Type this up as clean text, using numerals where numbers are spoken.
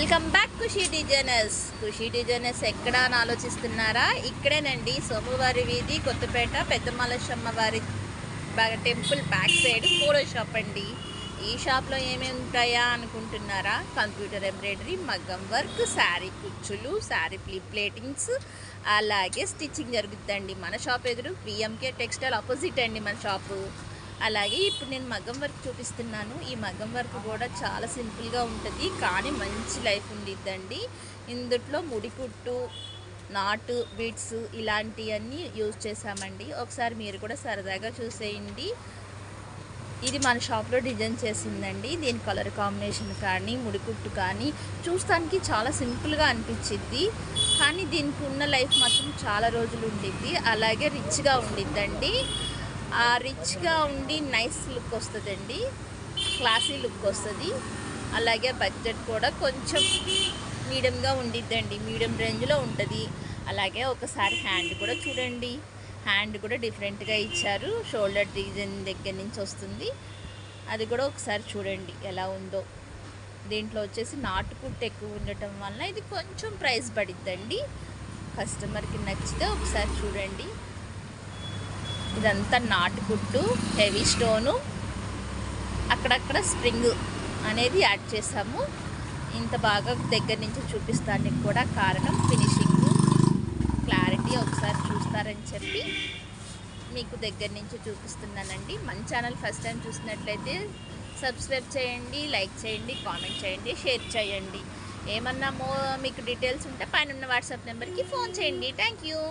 Welcome back ఖుషీ designers ఎక్కడ అని ఆలోచిస్తున్నారా? ఇక్కడేనండి, సోమవారి వీధి, కొత్తపేట, పెద్దమలశమ్మ వారి temple back side photo shop అండి. ఈ షాప్లో ఏమేమి ఉంటాయా అనుకుంటున్నారా? కంప్యూటర్ ఎంబ్రాయిడరీ, మగ్గం వర్క్, శారీ కుచ్చులు, శారీ ప్లేటింగ్స్, అలాగే స్టిచ్చింగ్ జరుగుతుందండి. మన షాప్ ఎదురు విఎంకే టెక్స్టైల్ ఆపోజిట్ అండి మన షాపు. అలాగే ఇప్పుడు నేను మగ్గం వర్క్ చూపిస్తున్నాను. ఈ మగ్గం వర్క్ కూడా చాలా సింపుల్గా ఉంటుంది, కానీ మంచి లైఫ్ ఉండిద్దండి. ఇందులో ముడికుట్టు, నాటు, బీడ్స్ ఇలాంటివన్నీ యూజ్ చేసామండి. ఒకసారి మీరు కూడా సరదాగా చూసేయండి. ఇది మన షాప్లో డిజైన్ చేసిందండి. దీని కలర్ కాంబినేషన్ కానీ, ముడికుట్టు కానీ చూస్తానికి చాలా సింపుల్గా అనిపించిద్ది, కానీ దీనికి ఉన్న లైఫ్ మాత్రం చాలా రోజులు ఉండిద్ది. అలాగే రిచ్గా ఉండిద్దండి. ఆ రిచ్గా ఉండి నైస్ లుక్ వస్తుందండి, క్లాసీ లుక్ వస్తుంది. అలాగే బడ్జెట్ కూడా కొంచెం మీడియంగా ఉండిద్దండి, మీడియం రేంజ్లో ఉంటుంది. అలాగే ఒకసారి హ్యాండ్ కూడా చూడండి, హ్యాండ్ కూడా డిఫరెంట్గా ఇచ్చారు. షోల్డర్ డిజైన్ దగ్గర నుంచి వస్తుంది, అది కూడా ఒకసారి చూడండి ఎలా ఉందో. దీంట్లో వచ్చేసి నాటుకుట్టు ఎక్కువ ఉండటం వల్ల ఇది కొంచెం ప్రైస్ పడిద్దండి. కస్టమర్కి నచ్చితే ఒకసారి చూడండి. ఇదంతా నాటుకుట్టు, హెవీ స్టోను, అక్కడక్కడ స్ప్రింగ్ అనేది యాడ్ చేసాము. ఇంత బాగా దగ్గర నుంచి చూపిస్తానికి కూడా కారణం ఫినిషింగ్, క్లారిటీ ఒకసారి చూస్తారని చెప్పి మీకు దగ్గర నుంచి చూపిస్తున్నానండి. మన ఛానల్ ఫస్ట్ టైం చూసినట్లయితే సబ్స్క్రైబ్ చేయండి, లైక్ చేయండి, కామెంట్ చేయండి, షేర్ చేయండి. ఏమన్నా మీకు డీటెయిల్స్ ఉంటే పైన ఉన్న వాట్సాప్ నెంబర్కి ఫోన్ చేయండి. Thank you.